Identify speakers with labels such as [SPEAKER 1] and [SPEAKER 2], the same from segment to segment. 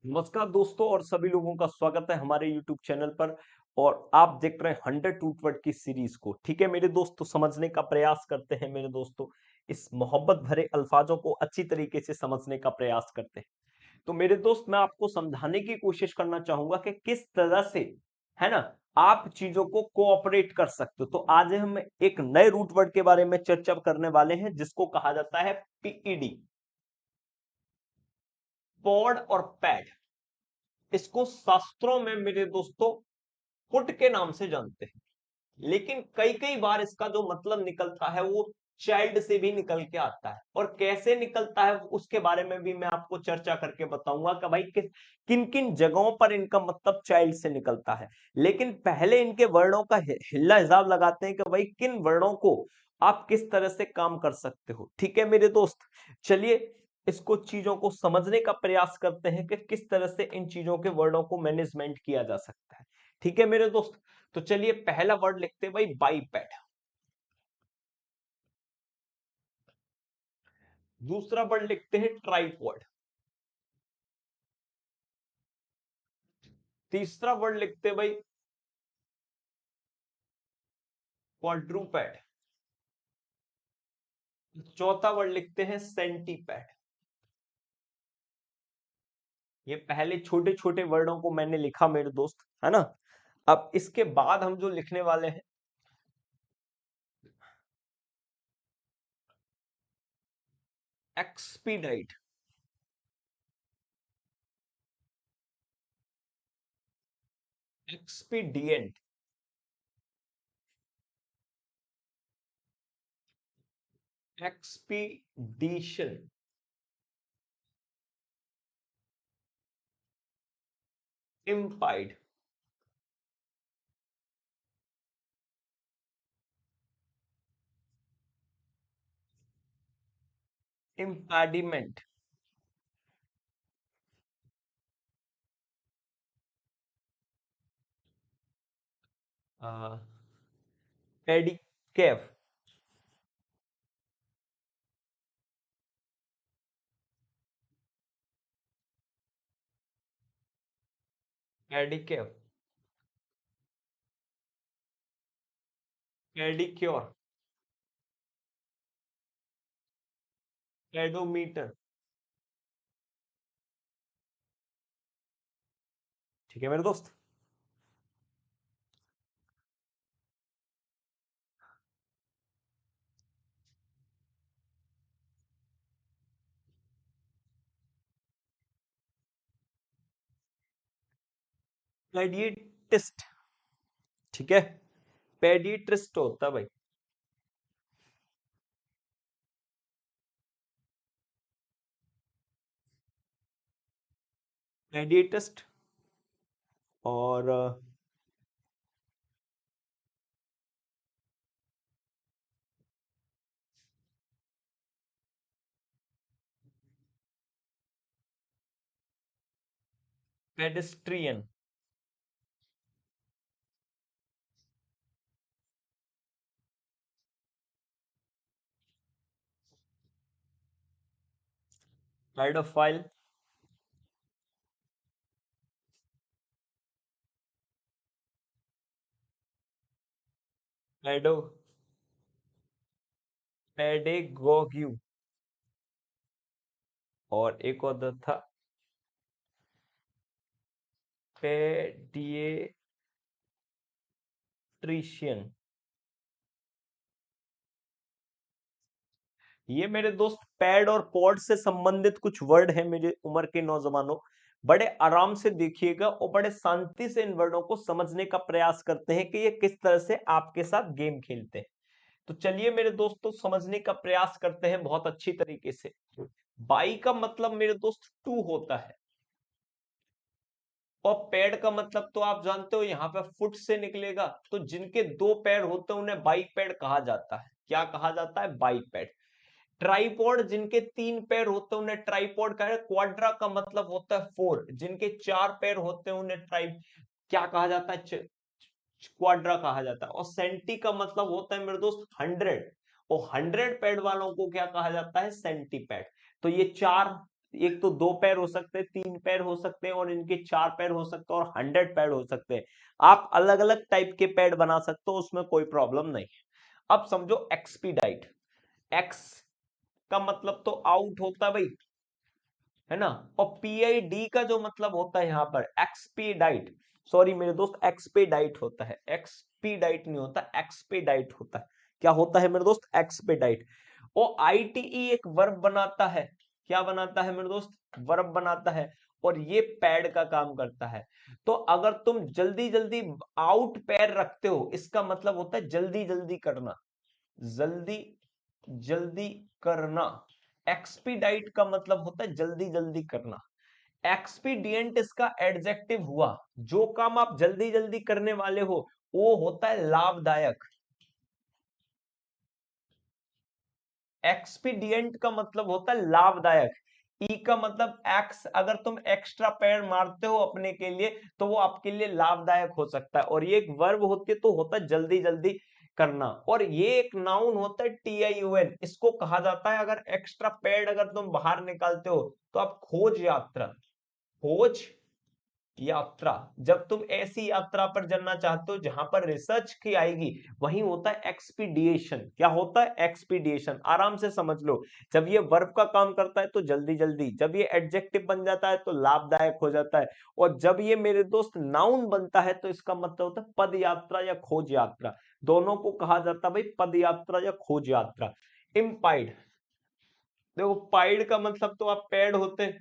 [SPEAKER 1] नमस्कार दोस्तों और सभी लोगों का स्वागत है हमारे YouTube चैनल पर। और आप देख रहे हैं 100 रूट वर्ड की सीरीज को। ठीक है मेरे दोस्तों, समझने का प्रयास करते हैं मेरे दोस्तों, इस मोहब्बत भरे अल्फाजों को अच्छी तरीके से समझने का प्रयास करते हैं। तो मेरे दोस्त, मैं आपको समझाने की कोशिश करना चाहूंगा कि किस तरह से, है ना, आप चीजों को कोऑपरेट कर सकते हो। तो आज हम एक नए रूट वर्ड के बारे में चर्चा करने वाले हैं जिसको कहा जाता है पीईडी, पॉड और पैड। इसको शास्त्रों में मेरे दोस्तों पुट के नाम से जानते हैं, लेकिन कई कई बार इसका जो मतलब निकलता है वो चाइल्ड से भी निकल के आता है। और कैसे निकलता है उसके बारे में भी मैं आपको चर्चा करके बताऊंगा कि भाई किन किन जगहों पर इनका मतलब चाइल्ड से निकलता है। लेकिन पहले इनके वर्णों का हिल्ला हिसाब लगाते हैं कि भाई किन वर्णों को आप किस तरह से काम कर सकते हो। ठीक है मेरे दोस्त, चलिए इसको चीजों को समझने का प्रयास करते हैं कि किस तरह से इन चीजों के वर्णों को मैनेजमेंट किया जा सकता है। ठीक है मेरे दोस्त, तो चलिए पहला वर्ड लिखते हैं भाई बाईपैड। दूसरा वर्ड लिखते हैं ट्राइपॉड। तीसरा वर्ड लिखते हैं भाई क्वाड्रूपैड। चौथा वर्ड लिखते हैं सेंटीपैड। ये पहले छोटे छोटे वर्डों को मैंने लिखा मेरे दोस्त, है ना। अब इसके बाद हम जो लिखने वाले हैं, expedite, expedient, expedition, impede, impediment, पेडिकेव, पेडिकेव, पेडिक्योर, पेडोमीटर। ठीक है मेरे दोस्त, पेडिएटिस्ट। ठीक है, पेडिएट्रिस्ट होता है भाई। पेडिएटिस्ट और पेडेस्ट्रियन। पेडोफाइल, पेडो, पेडेगोग्यू, और एक और था पेडिएट्रिशियन। ये मेरे दोस्त पैड और पॉड से संबंधित कुछ वर्ड है मेरे उम्र के नौजवानों। बड़े आराम से देखिएगा और बड़े शांति से इन वर्डों को समझने का प्रयास करते हैं कि ये किस तरह से आपके साथ गेम खेलते हैं। तो चलिए मेरे दोस्तों, समझने का प्रयास करते हैं बहुत अच्छी तरीके से। बाई का मतलब मेरे दोस्त टू होता है, और पैड का मतलब तो आप जानते हो यहाँ पे फुट से निकलेगा। तो जिनके दो पैर होते हैं उन्हें बाईपैड कहा जाता है। क्या कहा जाता है? बाईपैड। ट्राइपॉड, जिनके तीन पैर होते हैं उन्हें ट्राइपॉड कहा जाता है। क्वाड्रा का मतलब होता है फोर। जिनके चार पैर होते हैं उन्हें क्या कहा जाता है? क्वाड्रा कहा जाता है। और सेंटी का मतलब होता है मेरे दोस्त 100, और 100 पैड वालों को क्या कहा जाता है? सेंटीपैड। तो ये चार एक तो 2 पैर हो सकते हैं, 3 पैर हो सकते हैं, और इनके 4 पैर हो सकते हैं, और 100 पैर हो सकते हैं। आप अलग अलग टाइप के पैड बना सकते हो, उसमें कोई प्रॉब्लम नहीं है। अब समझो एक्सपीडाइट, एक्स का मतलब तो आउट होता है भाई, है ना, और पीआईडी का जो मतलब होता है यहाँ पर एक्सपीडाइट, सॉरी मेरे दोस्त, एक्सपेडाइट होता है, एक्सपीडाइट नहीं होता, एक्सपेडाइट होता है। क्या होता है मेरे दोस्त? एक्सपेडाइट। और आईटीई एक वर्ब बनाता है, क्या बनाता है मेरे दोस्त? वर्ब बनाता है, और ये पैड का काम करता है। तो अगर तुम जल्दी जल्दी आउट पैर रखते हो, इसका मतलब होता है जल्दी जल्दी करना, जल्दी जल्दी करना। एक्सपीडाइट का मतलब होता है जल्दी जल्दी करना। एक्सपीडियंट इसका एडजेक्टिव हुआ, जो काम आप जल्दी जल्दी करने वाले हो वो होता है लाभदायक। एक्सपीडियंट का मतलब होता है लाभदायक। ई का मतलब एक्स, अगर तुम एक्स्ट्रा पैर मारते हो अपने के लिए तो वो आपके लिए लाभदायक हो सकता है, और ये एक वर्ब होती है तो होता है जल्दी जल्दी करना। और ये एक नाउन होता है TION, इसको कहा जाता है अगर एक्स्ट्रा पैड अगर तुम बाहर निकालते हो तो आप खोज यात्रा, खोज यात्रा, जब तुम ऐसी यात्रा पर जाना चाहते हो जहां पर रिसर्च की आएगी, वही होता है एक्सपीडिएशन। क्या होता है? एक्सपीडिएशन। आराम से समझ लो, जब ये वर्ब का काम करता है तो जल्दी जल्दी, जब ये एडजेक्टिव बन जाता है तो लाभदायक हो जाता है, और जब ये मेरे दोस्त नाउन बनता है तो इसका मतलब होता है पद यात्रा या खोज यात्रा। दोनों को कहा जाता है भाई पद यात्रा या खोज यात्रा। इम्पाइड, देखो पाइड का मतलब तो आप पैड होते हैं,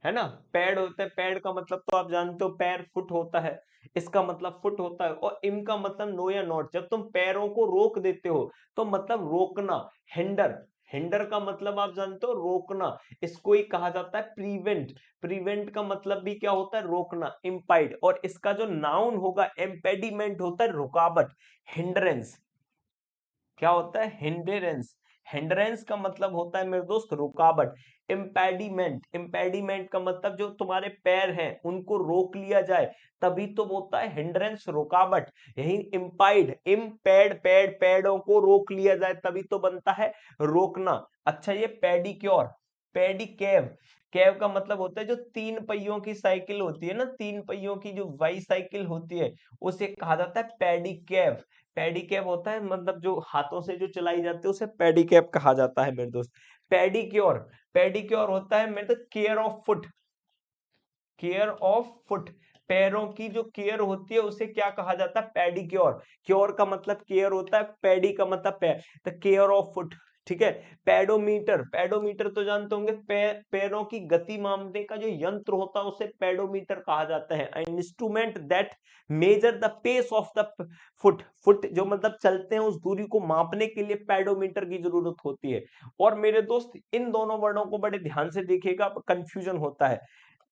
[SPEAKER 1] है ना, पैड होते हैं, पैड का मतलब तो आप जानते हो पैर, फुट होता है, इसका मतलब फुट होता है। और इम का मतलब नो या नॉट, जब तुम पैरों को रोक देते हो तो मतलब रोकना। हिंडर, हिंडर का मतलब आप जानते हो रोकना, इसको ही कहा जाता है प्रिवेंट। प्रिवेंट का मतलब भी क्या होता है? रोकना, इम्पाइड। और इसका जो नाउन होगा एम्पेडिमेंट होता है रुकावट, हिंड्रेंस। क्या होता है? हिंड्रेंस। हिंड्रेंस का मतलब होता है मेरे दोस्त रुकावट। इम्पेडिमेंट, इम्पेडिमेंट का मतलब जो तुम्हारे पैर हैं उनको रोक लिया जाए, तभी तो होता है हिंड्रेंस, रुकावट। यही इम्पाइड, इम्पेड, पैड, पैडों को रोक लिया जाए तभी तो बनता है रोकना। अच्छा, ये पेडिक्योर, पेडिकेव, कैव का मतलब होता है जो 3 पहियों की साइकिल होती है ना, 3 पहियों की जो बाई साइकिल होती है उसे कहा जाता है पेडिकेव। पेडिकेप होता है मतलब जो हाथों से जो चलाई जाती है उसे पेडिकेप कहा जाता है मेरे दोस्त। पेडिक्योर, पेडिक्योर होता है मेरे दोस्त care of foot, care of foot, पैरों की जो केयर होती है उसे क्या कहा जाता है? पेडिक्योर। क्योर का मतलब केयर होता है, पेडी का मतलब पैर, द केयर ऑफ फुट, ठीक है। पेडोमीटर, पेडोमीटर तो जानते होंगे, पैरों की गति मापने का जो यंत्र होता है उसे पेडोमीटर कहा जाता है। Instrument that measure the pace of the foot, foot जो मतलब चलते हैं उस दूरी को मापने के लिए पेडोमीटर की जरूरत होती है। और मेरे दोस्त इन दोनों वर्डों को बड़े ध्यान से देखिएगा, कंफ्यूजन होता है।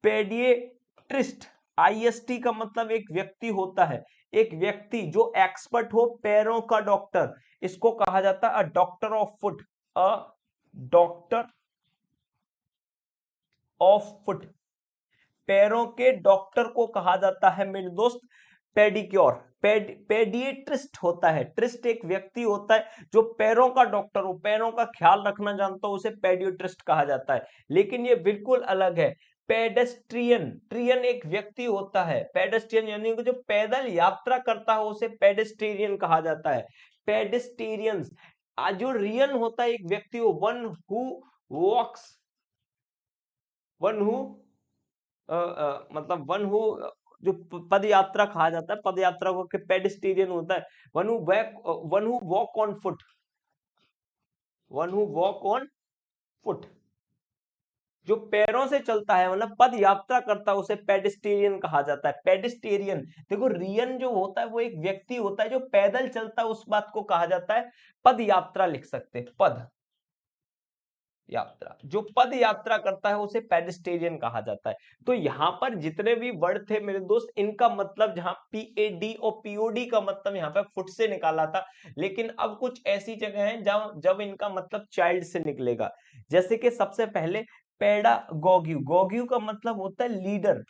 [SPEAKER 1] पेडिएट्रिस्ट, आईएसटी का मतलब एक व्यक्ति होता है, एक व्यक्ति जो एक्सपर्ट हो, पैरों का डॉक्टर, इसको कहा जाता है a doctor of foot, a doctor of foot. पैरों के डॉक्टर को कहा जाता है मेरे दोस्त पेडिक्योर। पेडिएट्रिस्ट होता है, ट्रिस्ट एक व्यक्ति होता है जो पैरों का डॉक्टर हो, पैरों का ख्याल रखना जानता हो, उसे पेडिएट्रिस्ट कहा जाता है। लेकिन ये बिल्कुल अलग है। पेडेस्ट्रियन, ट्रियन एक व्यक्ति होता है, पेडेस्ट्रियन यानी कि जो पैदल यात्रा करता है उसे पेडेस्ट्रियन कहा जाता है। पेडेस्ट्रियंस, जो रियन होता है एक व्यक्ति हो, one who walks, one who मतलब वन हु, जो पद यात्रा कहा जाता है, पद यात्रा को पेडिस्टेरियन होता है। One who walk on foot, one who walk on foot, जो पैरों से चलता है मतलब पद यात्रा करता है उसे पेडिस्टेरियन कहा जाता है। पेडिस्टेरियन, देखो रियन जो होता है वो एक व्यक्ति होता है जो पैदल चलता है, उस बात को कहा जाता है पद यात्रा, लिख सकते हैं पद यात्रा, जो पद यात्रा करता है उसे पेडिस्टेरियन कहा जाता है। तो यहां पर जितने भी वर्ड थे मेरे दोस्त, इनका मतलब जहां PAD और POD का मतलब यहां पे फुट से निकाला था, लेकिन अब कुछ ऐसी जगह है जहां जब इनका मतलब चाइल्ड से निकलेगा। जैसे कि सबसे पहले पेडागोग्यू, गोग्यू का मतलब होता है लीडर,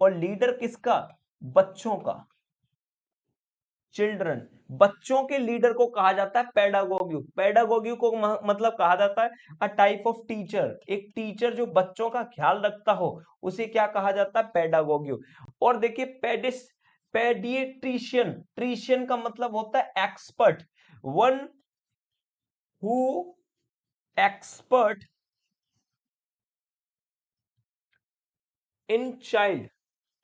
[SPEAKER 1] और लीडर किसका? बच्चों का, चिल्ड्रन। बच्चों के लीडर को कहा जाता है पेडागोगी। पेडागोगी को मतलब कहा जाता है अ टाइप ऑफ टीचर, एक टीचर जो बच्चों का ख्याल रखता हो उसे क्या कहा जाता है, पेडागोगी। और देखिए पेडिएट्रिशियन, ट्रिशियन का मतलब होता है expert, one who expert in child,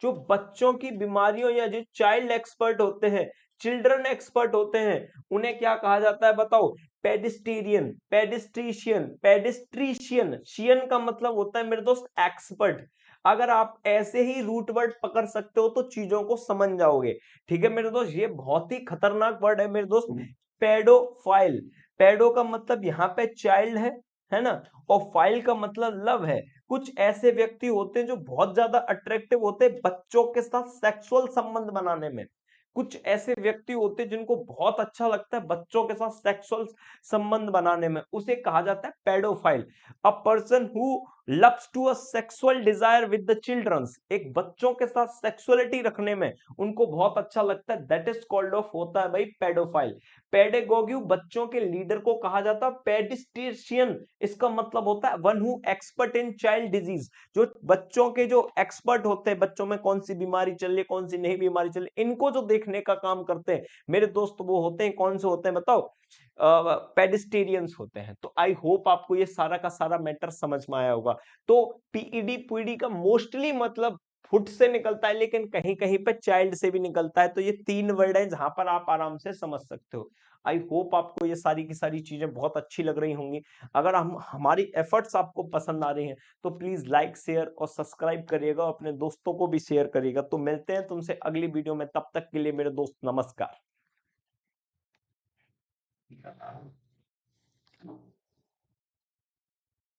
[SPEAKER 1] जो बच्चों की बीमारियों या जो चाइल्ड एक्सपर्ट होते हैं, चिल्ड्रन एक्सपर्ट होते हैं, उन्हें क्या कहा जाता है बताओ, पेडिस्टीरियन, पेडिस्ट्रीशियन, पेडिस्ट्रीशियन, शियन का मतलब होता है मेरे दोस्त एक्सपर्ट। अगर आप ऐसे ही रूट वर्ड पकड़ सकते हो तो चीजों को समझ जाओगे। ठीक है मेरे दोस्त, ये बहुत ही खतरनाक वर्ड है मेरे दोस्त, पेडोफाइल। पेडो का मतलब यहाँ पे चाइल्ड है ना, और फाइल का मतलब लव है। कुछ ऐसे व्यक्ति होते हैं जो बहुत ज्यादा अट्रैक्टिव होते हैं बच्चों के साथ सेक्सुअल संबंध बनाने में। कुछ ऐसे व्यक्ति होते हैं जिनको बहुत अच्छा लगता है बच्चों के साथ सेक्सुअल संबंध बनाने में, उसे कहा जाता है paedophile. A person who loves to a sexual desire with the childrens, एक बच्चों के साथ सेक्सुअलिटी रखने में उनको बहुत अच्छा लगता है, दैट इज कॉल्ड ऑफ होता है भाई पेडोफाइल। पेडागोगी बच्चों के लीडर को कहा जाता है पेडिस्ट्रिशियन, इसका मतलब होता है one who expert in child disease, जो बच्चों के जो एक्सपर्ट होते हैं, बच्चों में कौन सी बीमारी चल रही है कौन सी नहीं बीमारी चल रही, इनको जो देखने का काम करते हैं मेरे दोस्त, वो होते हैं कौन से होते हैं बताओ, पेडिस्टेरियंस होते हैं। तो आई होप आपको ये सारा का सारा मैटर समझ में आया होगा। तो पीईडी पीडी का मोस्टली मतलब फुट से निकलता है, लेकिन कहीं कहीं पे चाइल्ड से भी निकलता है। तो ये तीन वर्ड है जहां पर आप आराम से समझ सकते हो। आई होप आपको ये सारी की सारी चीजें बहुत अच्छी लग रही होंगी। अगर हम हमारी एफर्ट्स आपको पसंद आ रही हैं तो प्लीज लाइक शेयर और सब्सक्राइब करिएगा, अपने दोस्तों को भी शेयर करिएगा। तो मिलते हैं तुमसे अगली वीडियो में, तब तक के लिए मेरे दोस्त नमस्कार।